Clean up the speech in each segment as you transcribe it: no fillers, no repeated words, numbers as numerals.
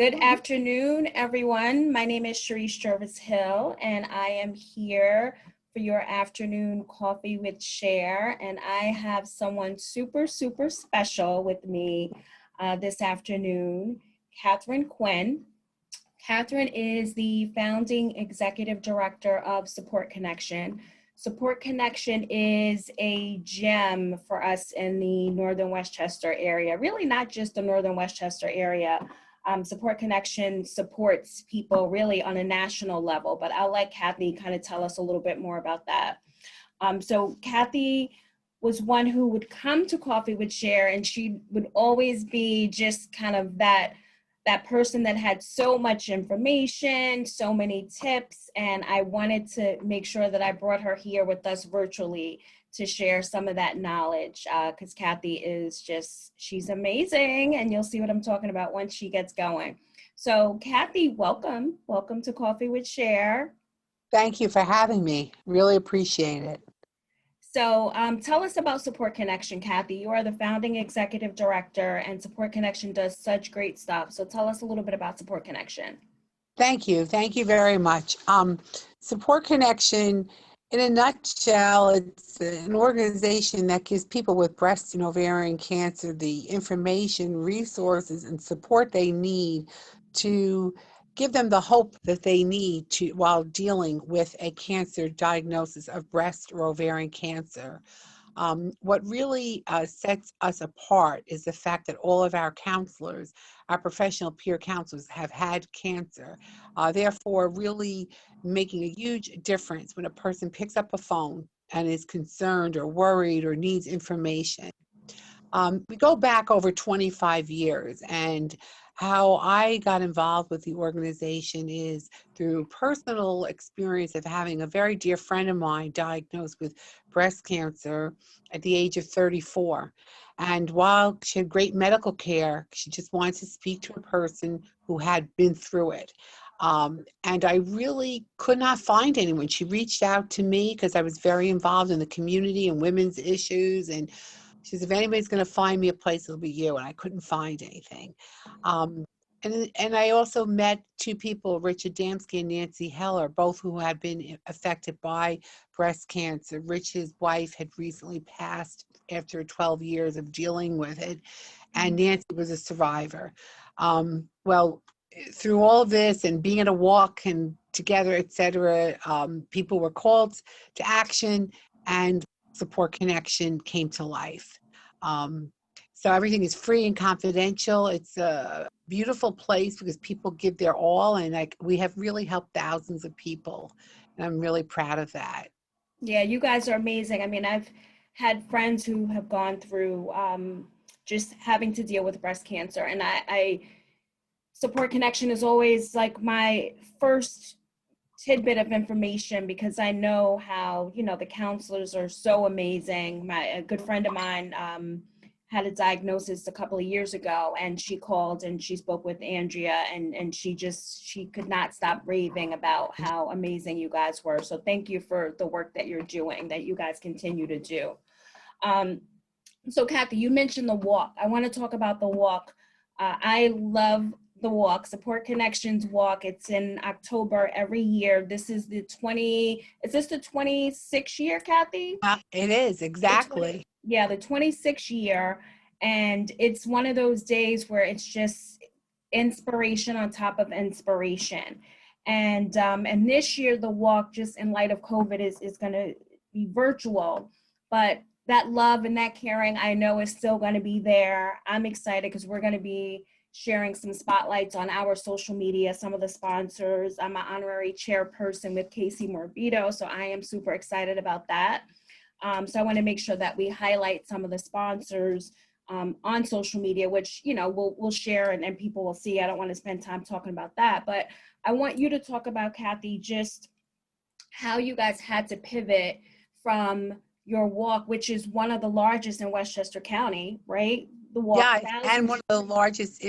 Good afternoon, everyone. My name is Sharice Jervis Hill, and I am here for your afternoon coffee with Cher. And I have someone super, super special with me this afternoon, Kathy Quinn. Catherine is the founding executive director of Support Connection. Support Connection is a gem for us in the Northern Westchester area, really not just the Northern Westchester area. Support Connection supports people really on a national level, but I'll let Kathy kind of tell us a little bit more about that. So Kathy was one who would come to Coffee with Cher, and she would always be just kind of that person that had so much information, so many tips, and I wanted to make sure that I brought her here with us virtually to share some of that knowledge, because Kathy is she's amazing, and you'll see what I'm talking about once she gets going. So Kathy, welcome to Coffee with Cher. Thank you for having me. Really appreciate it. So tell us about Support Connection, Kathy. You are the founding executive director, and Support Connection does such great stuff. So tell us a little bit about Support Connection. Thank you. Thank you very much. Support Connection, in a nutshell, it's an organization that gives people with breast and ovarian cancer the information, resources, and support they need to give them the hope that they need to while dealing with a cancer diagnosis of breast or ovarian cancer. What really sets us apart is the fact that all of our counselors, our professional peer counselors, have had cancer. Therefore, really making a huge difference when a person picks up a phone and is concerned or worried or needs information. We go back over 25 years, and how I got involved with the organization is through personal experience of having a very dear friend of mine diagnosed with breast cancer at the age of 34. And while she had great medical care, she just wanted to speak to a person who had been through it. And I really could not find anyone. She reached out to me because I was very involved in the community and women's issues, and she said, if anybody's going to find me a place, it'll be you. And I couldn't find anything. And I also met two people, Richard Damsky and Nancy Heller, both who had been affected by breast cancer. Rich's wife had recently passed after 12 years of dealing with it, and Nancy was a survivor. Well, through all this and being at a walk and together, etc., people were called to action, and Support Connection came to life. So everything is free and confidential. It's a beautiful place because people give their all, and we have really helped thousands of people, and I'm really proud of that. Yeah, you guys are amazing. I mean, I've had friends who have gone through just having to deal with breast cancer, and I Support Connection is always like my first tidbit of information because I know how, the counselors are so amazing. A good friend of mine had a diagnosis a couple of years ago, and she called and she spoke with Andrea, and she could not stop raving about how amazing you guys were. So thank you for the work that you're doing, that you guys continue to do. So Kathy, you mentioned the walk. I want to talk about the walk. I love the walk, Support Connections walk. It's in October every year. Is this the 26th year, Kathy? It is, exactly. The 26th year. And it's one of those days where it's just inspiration on top of inspiration. And this year, the walk, just in light of COVID, is going to be virtual. But that love and that caring, I know, is still going to be there. I'm excited because we're going to be sharing some spotlights on our social media, some of the sponsors. I'm an honorary chairperson with Casey Morbido, so I am super excited about that. So I want to make sure that we highlight some of the sponsors on social media, which, we'll share and people will see. I don't want to spend time talking about that, but I want you to talk about, Kathy, just how you guys had to pivot from your walk, which is one of the largest in Westchester County, right? The walk. Yeah, and one of the largest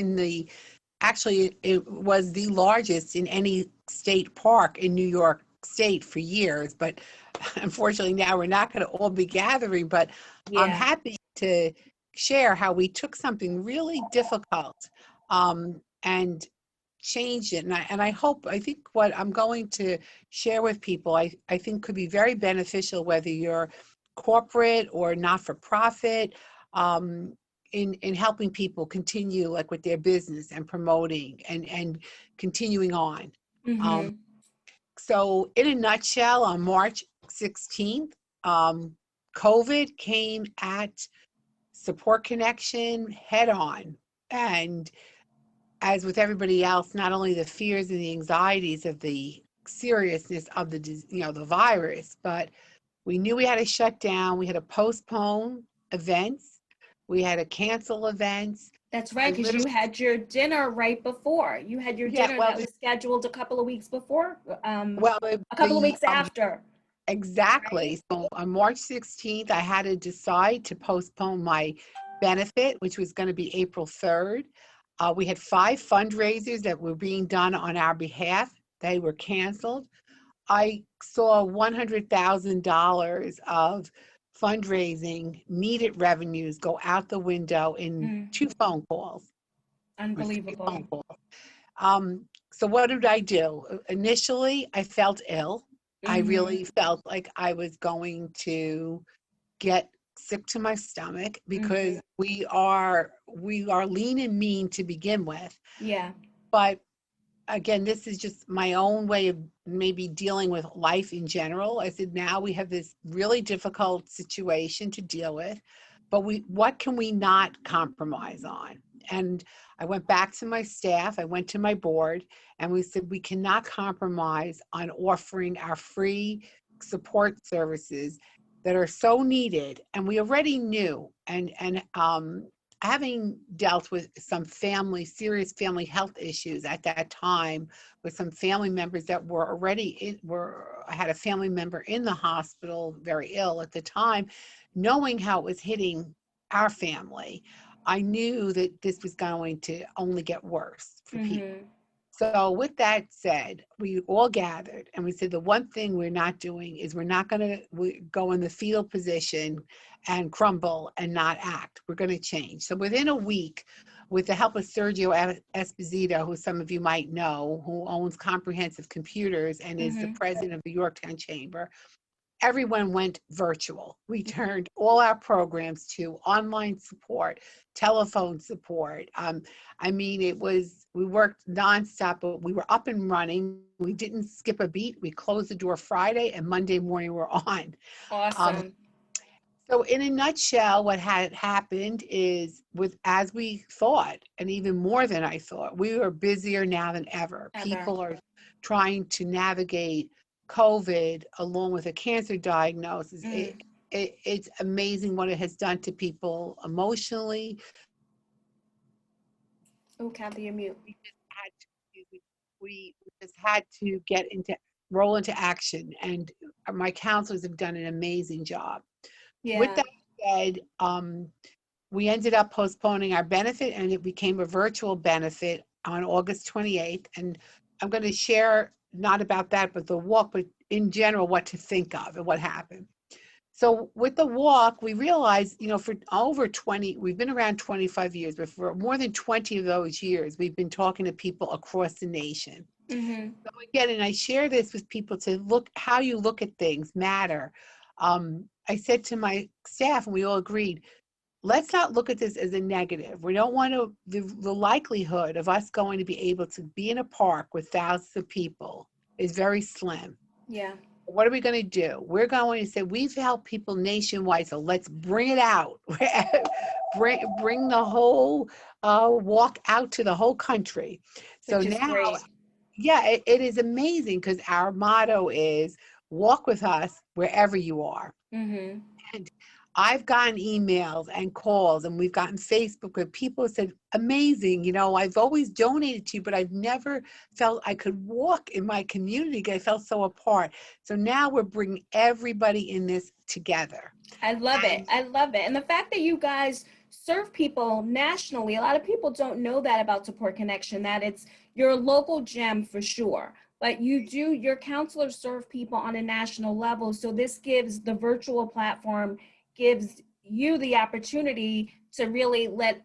actually, it was the largest in any state park in New York State for years, but unfortunately now we're not going to all be gathering, but I'm happy to share how we took something really difficult and changed it. And I think what I'm going to share with people, I think could be very beneficial, whether you're corporate or not-for-profit, in helping people continue like with their business and promoting and continuing on. Um, Mm-hmm. so in a nutshell, on March 16th, COVID came at Support Connection head on. And as with everybody else, not only the fears and the anxieties of the seriousness of the virus, but we knew we had to shut down. We had to postpone events. We had to cancel events. That's I right, because you literally, had your dinner right before. You had your yeah, dinner well, that was scheduled a couple of weeks before, well, a couple of weeks after, right? exactly. So on March 16th, I had to decide to postpone my benefit, which was going to be April 3rd. We had 5 fundraisers that were being done on our behalf. They were canceled. I saw $100,000 of fundraising needed revenues go out the window in Mm, 2 phone calls or 3 phone unbelievable. calls. So what did I do? Initially, I felt ill. I Mm-hmm. really felt like I was going to get sick to my stomach Mm-hmm. because we are lean and mean to begin with. Yeah. But again, this is just my own way of maybe dealing with life in general. I said, now we have this really difficult situation to deal with, but what can we not compromise on? And I went back to my staff, I went to my board, and we said, we cannot compromise on offering our free support services that are so needed. And we already knew, and having dealt with some serious family health issues at that time, with some family members that were I had a family member in the hospital, very ill at the time, knowing how it was hitting our family, I knew that this was going to only get worse for people. Mm-hmm. So with that said, we all gathered and we said the one thing we're not doing is we're not going to go in the fetal position and crumble and not act. We're going to change. So within a week, with the help of Sergio Esposito, who some of you might know, who owns Comprehensive Computers and is the Mm-hmm. president of the Yorktown Chamber, everyone went virtual. We turned all our programs to online support, telephone support. We worked nonstop, but we were up and running. We didn't skip a beat. We closed the door Friday, and Monday morning we're on. Um, Awesome. so in a nutshell, what had happened is, as we thought, and even more than I thought, we are busier now than ever. Ever. People are trying to navigate COVID along with a cancer diagnosis. Mm. It's amazing what it has done to people emotionally. Oh, Kathy, you're mute. We just had we just had to roll into action, and my counselors have done an amazing job. With Yeah. that said, we ended up postponing our benefit, and it became a virtual benefit on August 28th. And I'm going to share not about that, but the walk, but in general, what to think of and what happened. So with the walk, we realized, for we've been around 25 years, but for more than 20 of those years, we've been talking to people across the nation. Mm-hmm. So again, and I share this with people to look, how you look at things matter. I said to my staff, and we all agreed, let's not look at this as a negative. We don't want to, the likelihood of us going to be able to be in a park with thousands of people is very slim. Yeah. What are we going to do? We're going to say, we've helped people nationwide, so let's bring it out. bring the whole walk out to the whole country. So Which is now, great. yeah, it is amazing because our motto is walk with us wherever you are. Mm-hmm. And I've gotten emails and calls, and we've gotten Facebook where people said, amazing, I've always donated to you, but I've never felt I could walk in my community because I felt so apart. So now we're bringing everybody in this together. I love it. And I love it. And the fact that you guys serve people nationally, a lot of people don't know that about Support Connection, that it's your local gem for sure. But your counselors serve people on a national level. So this gives the virtual platform, gives you the opportunity to really let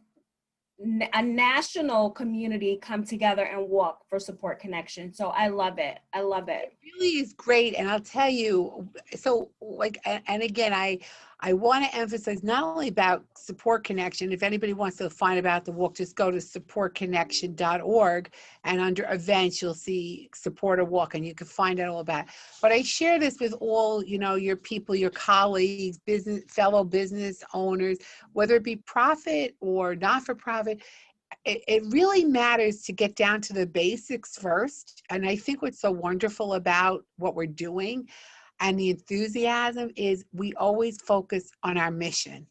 a national community come together and walk for Support Connection. So I love it. I love it. Really is great. And I'll tell you, so like, and again, I want to emphasize not only about Support Connection. If anybody wants to find about the walk, just go to supportconnection.org, and under events, you'll see Support a Walk, and you can find out all about it. But I share this with all, your people, your colleagues, fellow business owners, whether it be profit or not for profit. It really matters to get down to the basics first. And I think what's so wonderful about what we're doing and the enthusiasm is we always focus on our mission.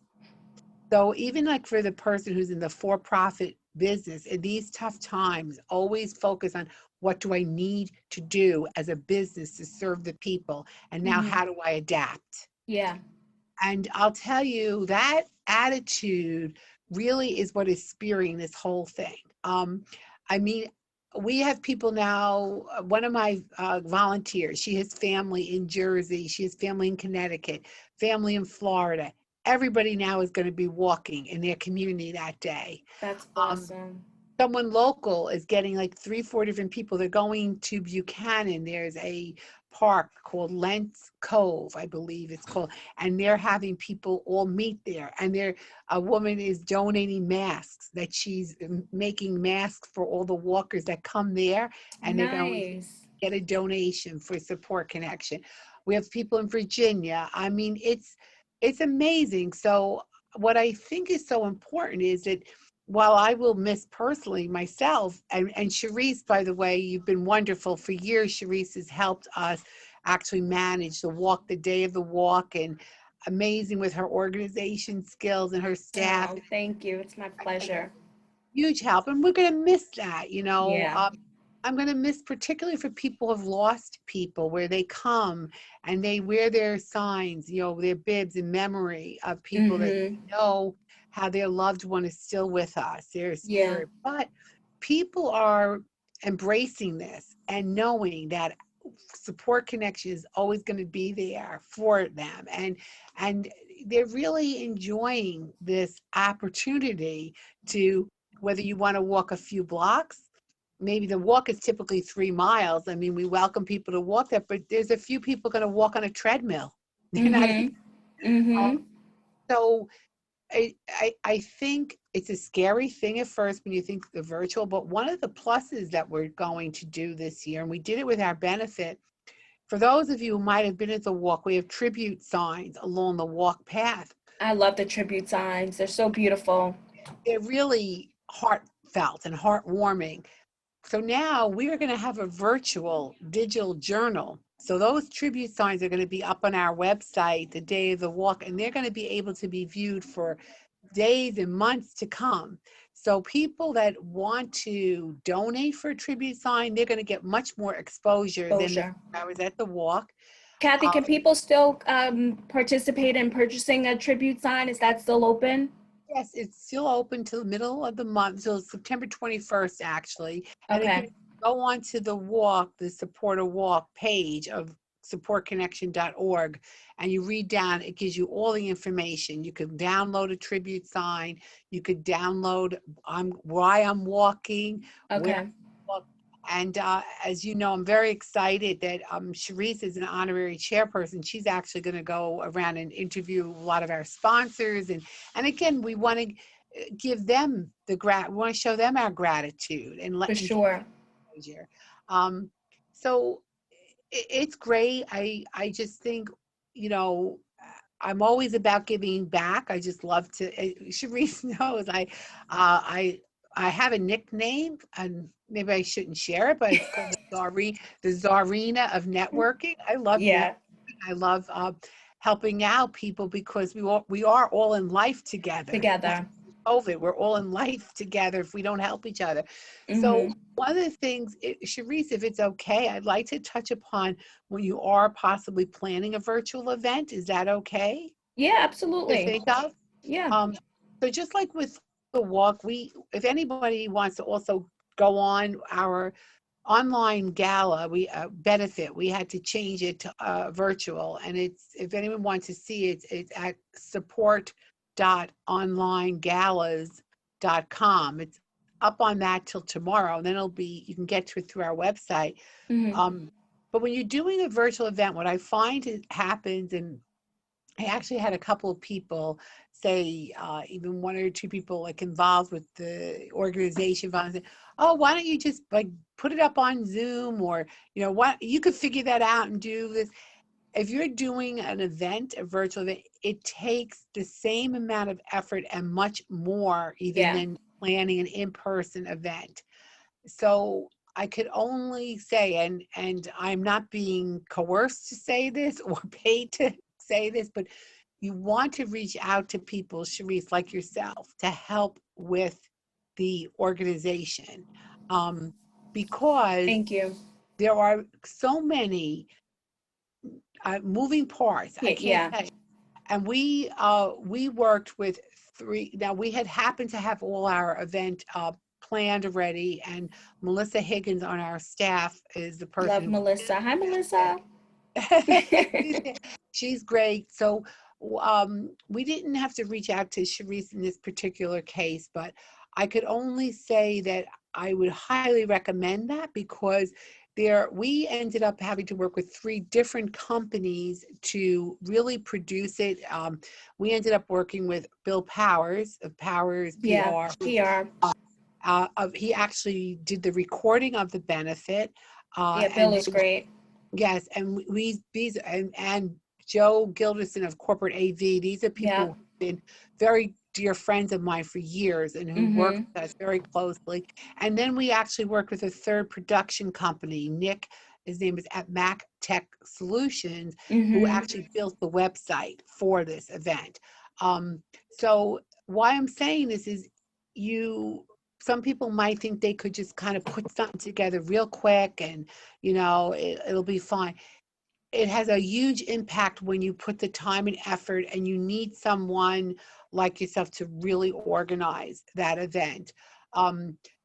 So even like for the person who's in the for-profit business in these tough times, always focus on what do I need to do as a business to serve the people? And now how do I adapt? Yeah. And I'll tell you that attitude really is what is spearing this whole thing. I mean, we have people now, one of my volunteers, she has family in Jersey, she has family in Connecticut, family in Florida. Everybody now is going to be walking in their community that day. That's Um, awesome. Someone local is getting like 3-4 different people. They're going to Buchanan. There's a park called Lentz Cove, I believe it's called, and they're having people all meet there. And a woman is donating masks, that she's making masks for all the walkers that come there, and they're going to Nice. get a donation for Support Connection. We have people in Virginia. I mean, it's amazing. So what I think is so important is that while I will miss personally myself, and Charisse, by the way, you've been wonderful for years. Charisse has helped us actually manage the walk, the day of the walk, and amazing with her organization skills and her staff. Oh, thank you. It's my pleasure. Huge help, and we're going to miss that. Yeah. I'm going to miss, particularly for people who have lost people, where they come and they wear their signs, their bibs in memory of people that know how their loved one is still with us, their Yeah. spirit. But people are embracing this and knowing that Support Connection is always going to be there for them, and they're really enjoying this opportunity to, whether you want to walk a few blocks, maybe the walk is typically 3 miles. I mean, we welcome people to walk that, but there's a few people going to walk on a treadmill. They're not even, so I think it's a scary thing at first when you think the virtual, but one of the pluses that we're going to do this year, and we did it with our benefit, for those of you who might have been at the walk, we have tribute signs along the walk path. I love the tribute signs. They're so beautiful. They're really heartfelt and heartwarming. So now we are going to have a virtual digital journal. So those tribute signs are going to be up on our website the day of the walk, and they're going to be able to be viewed for days and months to come. So people that want to donate for a tribute sign, they're going to get much more exposure than I was at the walk. Kathy, can people still participate in purchasing a tribute sign? Is that still open? Yes, it's still open till the middle of the month, till September 21st, actually. And if you Okay. go on to the Support a Walk page of supportconnection.org, and you read down, it gives you all the information. You can download a tribute sign. You could download why I'm walking, where Okay. I'm walking. And as you know, I'm very excited that Charisse is an honorary chairperson. She's actually going to go around and interview a lot of our sponsors. And again, we want to give them we want to show them our gratitude and For sure. exposure. So it's great. I just think, I'm always about giving back. I just love to. Charisse knows I have a nickname, and maybe I shouldn't share it, but it's called the Czarina of networking. I love networking. Yeah. I love helping out people because we are all in life together. Together. COVID, we're all in life together if we don't help each other. So one of the things, Charisse, if it's okay, I'd like to touch upon when you are possibly planning a virtual event. Is that okay? Yeah, To absolutely. think of? Yeah. So just like with the walk, if anybody wants to also go on our online gala, we benefit, we had to change it to virtual, and if anyone wants to see it, it's at support.onlinegalas It's up on that till tomorrow, and then you can get to it through our website. Hmm. But when you're doing a virtual event, what I find happens, and I actually had a couple of people say, even one or two people like involved with the organization, say, "Oh, why don't you just like put it up on Zoom, or what? You could figure that out and do this." If you're doing an event, a virtual event, it takes the same amount of effort and much more even Yeah. than planning an in-person event. So I could only say, and I'm not being coerced to say this or paid to say this, but you want to reach out to people, Sharice, like yourself, to help with the organization, because Thank you. there are so many moving parts. I Yeah. can't Yeah. tell you. And we worked with three. Now we had happened to have all our event planned already, and Melissa Higgins on our staff is the person Love who Melissa. Hi, Melissa. she's great. So we didn't have to reach out to Sharice in this particular case, but I could only say that I would highly recommend that, because we ended up having to work with three different companies to really produce it. We ended up working with Bill Powers of Powers Yeah. PR. PR. He actually did the recording of the benefit. Yeah. Bill And is great. yes, and these and Joe Gilderson of Corporate AV. These are Yeah. people who've been very dear friends of mine for years and who work Mm-hmm. with us very closely. And then we actually worked with a third production company, Nick. His name is at Mac Tech Solutions, who Mm-hmm. actually built the website for this event. So why I'm saying this is, some people might think they could just kind of put something together real quick and it'll be fine. It has a huge impact when you put the time and effort, and you need someone like yourself to really organize that event.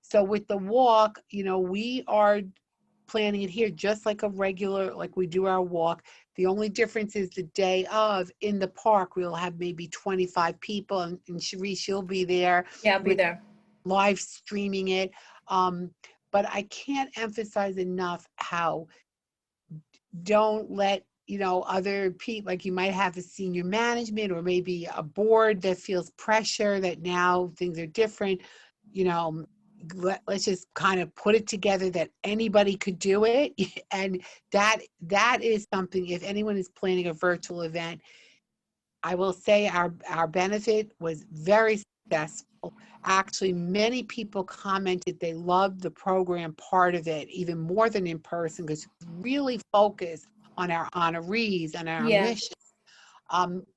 So with the walk, we are planning it here just like a regular, like we do our walk. The only difference is the day of, in the park, we'll have maybe 25 people, and Sharice, you'll be there Yeah. I'll be with there. live streaming it. But I can't emphasize enough how, don't let other people, like you might have a senior management or maybe a board that feels pressure that now things are different. you know let's just kind of put it together that anybody could do it. And that is something, if anyone is planning a virtual event, I will say our benefit was very successful. Actually, many people commented they loved the program part of it even more than in person, because it's really focused on our honorees and our Yeah. mission.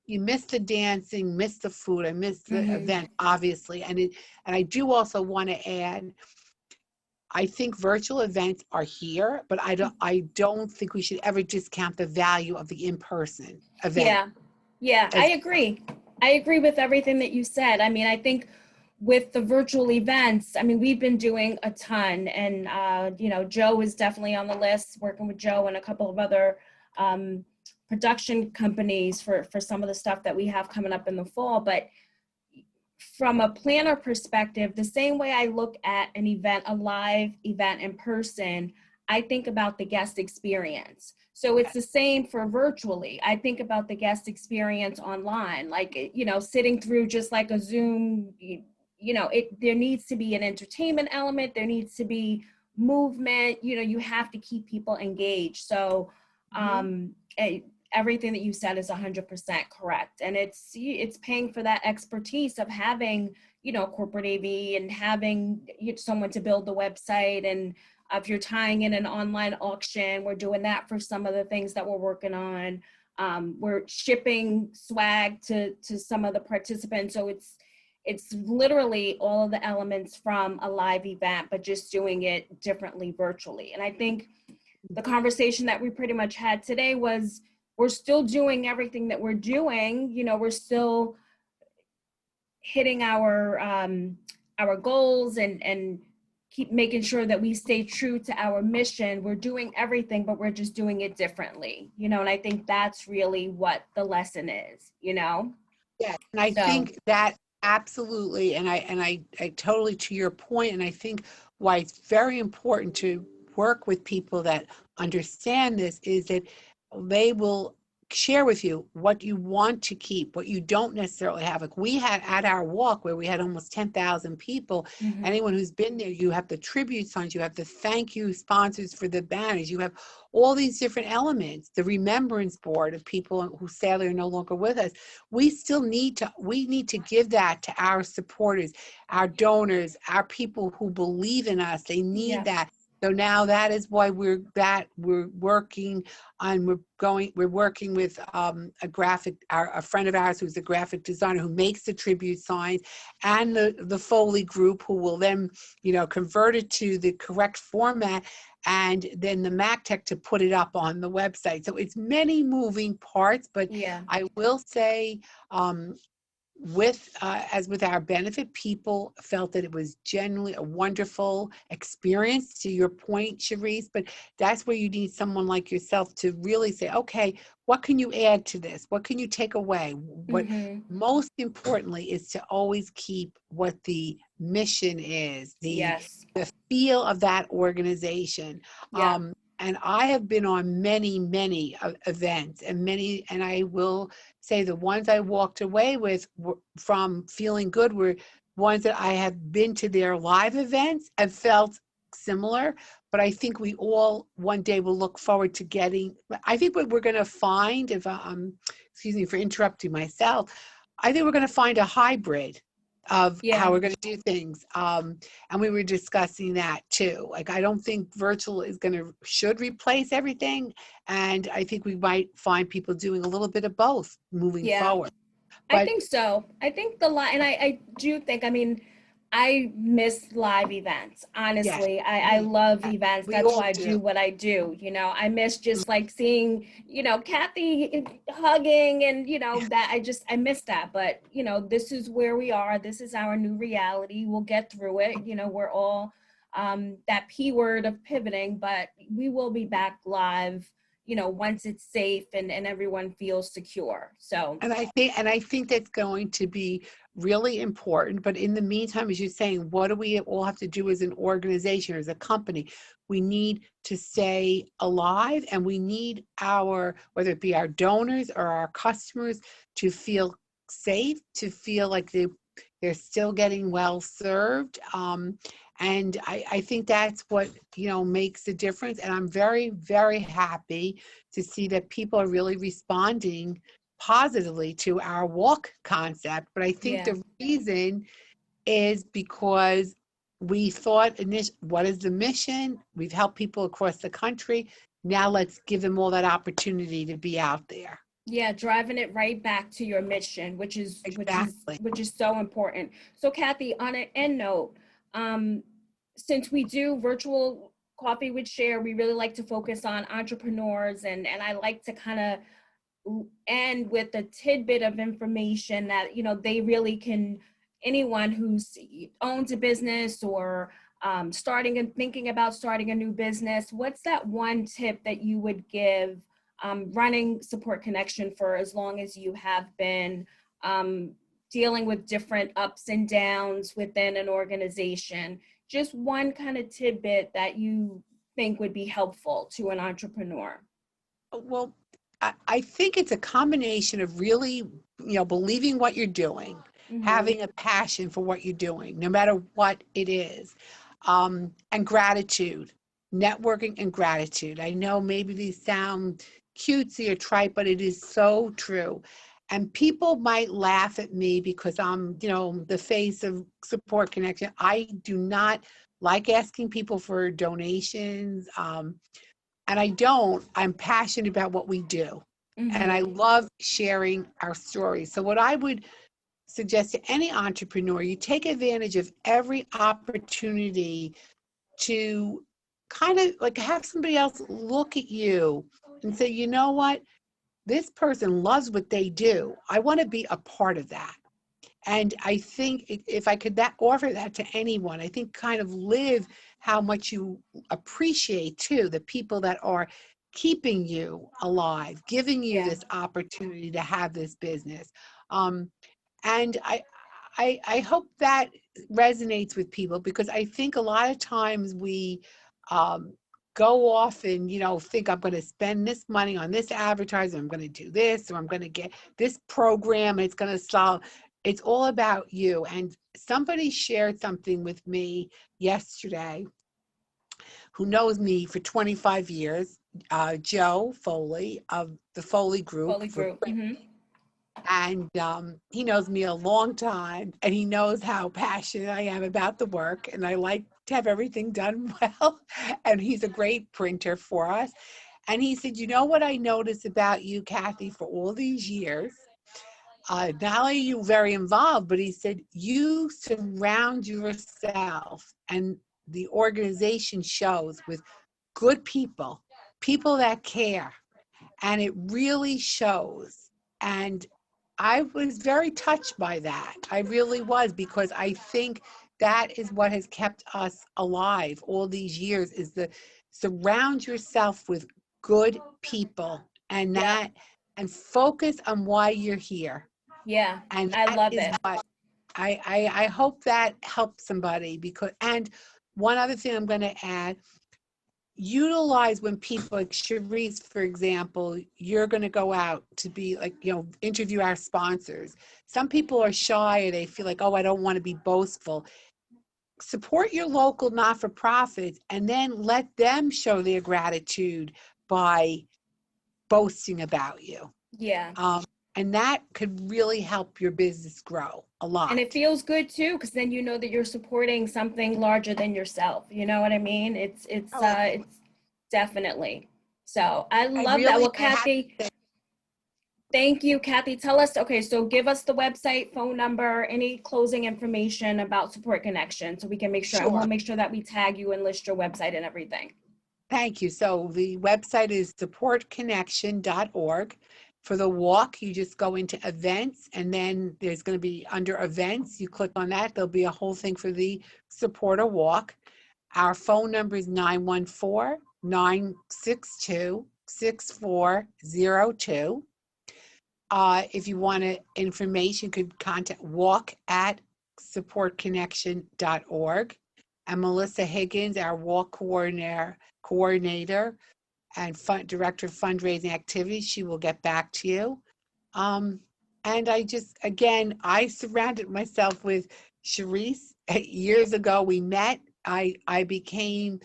You missed the dancing, missed the food, I missed the Mm-hmm. event, obviously, and I do also want to add, I think virtual events are here, but I don't think we should ever discount the value of the in-person event. Yeah. Yeah. I As agree. I agree with everything that you said. I mean, I think with the virtual events, I mean, we've been doing a ton, and Joe is definitely on the list, working with Joe and a couple of other production companies for some of the stuff that we have coming up in the fall. But from a planner perspective, the same way I look at an event, a live event in person, I think about the guest experience. So it's the same for virtually. I think about the guest experience online, like, sitting through just like a Zoom, there needs to be an entertainment element. There needs to be movement. You have to keep people engaged. So, Mhm. um, everything that you said is 100% correct. And it's paying for that expertise of having, corporate AV and having someone to build the website. And if you're tying in an online auction, we're doing that for some of the things that we're working on. We're shipping swag to some of the participants. So it's literally all of the elements from a live event, but just doing it differently virtually. And I think the conversation that we pretty much had today was, we're still doing everything that we're doing. We're still hitting our goals and keep making sure that we stay true to our mission. We're doing everything, but we're just doing it differently. And I think that's really what the lesson is. Yeah, and I So think that Absolutely. And I totally to your point, and I think why it's very important to work with people that understand this is that they will share with you what you want to keep, what you don't necessarily have. Like we had at our walk where we had almost 10,000 people. Hmm. Anyone who's been there, you have the tribute signs, you have the thank you sponsors for the banners, you have all these different elements, the remembrance board of people who sadly are no longer with us. We need to give that to our supporters, our donors, our people who believe in us. They need Yeah. that. So now that is why we're working on, we're working with a friend of ours who's a graphic designer who makes the tribute signs, and the Foley group who will then convert it to the correct format, and then the MacTech to put it up on the website. So it's many moving parts, but Yeah. I will say, um, as with our benefit, people felt that it was generally a wonderful experience, to your point, Charisse. But that's where you need someone like yourself to really say, okay, what can you add to this? What can you take away? What Hmm. most importantly is to always keep what the mission is, Yes. the feel of that organization. Yeah. And I have been on many, many events, and I will say the ones I walked away with from feeling good were ones that I have been to their live events and felt similar. But I think we all one day will look forward to getting. I think what we're going to find, if excuse me for interrupting myself, I think we're going to find a hybrid of how Yeah. we're going to do things. And we were discussing that too. Like, I don't think virtual should replace everything. And I think we might find people doing a little bit of both moving Yeah. forward. I But think so. I think and I do think, I mean, I miss live events. yes, Honestly, I love events. we That's all why I do. do what I do. I miss just like seeing, Kathy hugging and, that I miss that. But, this is where we are. This is our new reality. We'll get through it. We're all that P word of pivoting, but we will be back live, once it's safe and everyone feels secure. So, And I think that's going to be really important. But in the meantime, as you're saying, what do we all have to do as an organization or as a company? We need to stay alive, and we need whether it be our donors or our customers, to feel safe, to feel like they're still getting well served. And I think that's what makes a difference. And I'm very, very happy to see that people are really responding positively to our walk concept. But I think yeah. the reason is because we thought, what is the mission? We've helped people across the country. Now let's give them all that opportunity to be out there. Yeah, driving it right back to your mission, which is which is Exactly. which is so important. So Kathy, on an end note, um, since we do virtual coffee with Cher, we really like to focus on entrepreneurs, and I like to kind of end with a tidbit of information that they really can, anyone who's owns a business or starting and thinking about starting a new business, what's that one tip that you would give running Support Connection for as long as you have been, um, dealing with different ups and downs within an organization? Just one kind of tidbit that you think would be helpful to an entrepreneur. Well, I think it's a combination of really, believing what you're doing, Mm-hmm. having a passion for what you're doing, no matter what it is, and gratitude, networking and gratitude. I know maybe these sound cutesy or trite, but it is so true. And people might laugh at me because I'm, the face of Support Connection. I do not like asking people for donations. And I don't. I'm passionate about what we do. And I Mm-hmm. love sharing our stories. So, what I would suggest to any entrepreneur, you take advantage of every opportunity to kind of like have somebody else look at you and say, you know what? This person loves what they do. I want to be a part of that. And I think if I could offer that to anyone, I think kind of live how much you appreciate too the people that are keeping you alive, giving you Yeah. this opportunity to have this business. Um, and I hope that resonates with people, because I think a lot of times we um, go off and, think I'm going to spend this money on this advertiser, I'm going to do this, or I'm going to get this program, and it's going to solve. It's all about you. And somebody shared something with me yesterday who knows me for 25 years, Joe Foley of the Foley Group Foley for Group. print. And he knows me a long time, and he knows how passionate I am about the work, and I like to have everything done well. And he's a great printer for us. And he said, you know what I noticed about you, Kathy, for all these years? Not only are you very involved, but he said, you surround yourself, and the organization shows, with good people, people that care, and it really shows. And I was very touched by that. I really was, because I think that is what has kept us alive all these years, is the surround yourself with good people, and Yep. that, and focus on why you're here. Yeah, And I that love is it. what I hope that helps somebody. Because, and one other thing I'm going to add, utilize when people, like Cherise, for example, you're going to go out to be like, interview our sponsors. Some people are shy, or they feel like, oh, I don't want to be boastful. Support your local not-for-profits, and then let them show their gratitude by boasting about you. Yeah. And that could really help your business grow a And it lot. feels good too, because then you know that you're supporting something larger than yourself. You know what I mean? Oh, It's definitely. So I I love that. really, Well, I have Kathy, to say, thank you, Kathy. Tell us, okay, so give us the website, phone number, any closing information about Support Connection, so we can make sure, and we'll sure. make sure that we tag you and list your website and everything. Thank you. So the website is supportconnection.org. For the walk, you just go into events, and then there's going to be under events, you click on that. There'll be a whole thing for the support a walk. Our phone number is 914-962-6402. If you want information, you could contact walk@supportconnection.org. And Melissa Higgins, our walk coordinator and director of fundraising activities, she will get back to you. And I surrounded myself with Cherise. Years ago, we met. I became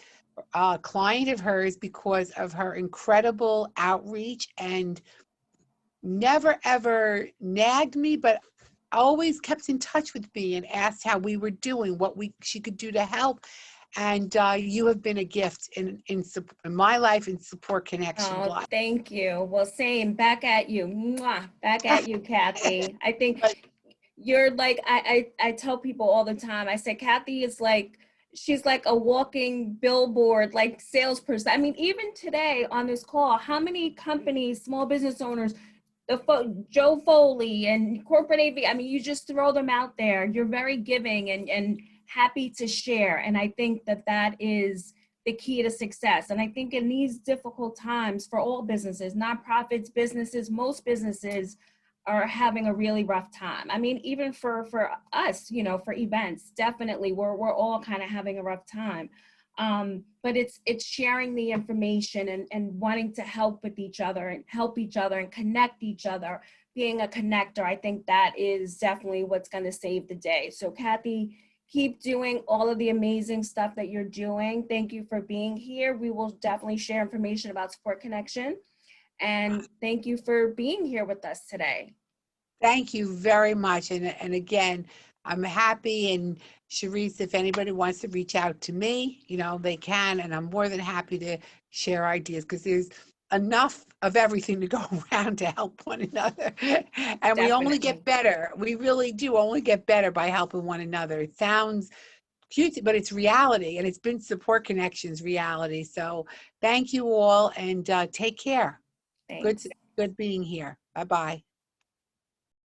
a client of hers because of her incredible outreach, and never ever nagged me, but always kept in touch with me and asked how we were doing, what she could do to help. And you have been a gift in my life, in Support Connection's Oh, life. thank you. Well, same, back at you. Mwah, back at you, Kathy. I think you're like, I tell people all the time, I say, Kathy is like, she's like a walking billboard, like salesperson. I mean, even today on this call, how many companies, small business owners, Joe Foley and corporate AV, I mean, you just throw them out there. You're very giving and happy to share. And I think that that is the key to success. And I think in these difficult times for all businesses, nonprofits, businesses, most businesses are having a really rough time. I mean, even for us, for events, definitely we're all kind of having a rough time. But it's sharing the information and wanting to help with each other and help each other and connect each other, being a connector. I think that is definitely what's going to save the day. So Kathy, keep doing all of the amazing stuff that you're doing. Thank you for being here. We will definitely share information about Support Connection. And thank you for being here with us today. Thank you very much. And again, I'm happy. And Cherise, if anybody wants to reach out to me, they can. And I'm more than happy to share ideas, because there's enough of everything to go around to help one another. And we only get Definitely. better. We really do only get better by helping one another. It sounds cute, but it's reality. And it's been Support Connections reality. So thank you all, and take care. Good, Thanks. good being here. Bye-bye.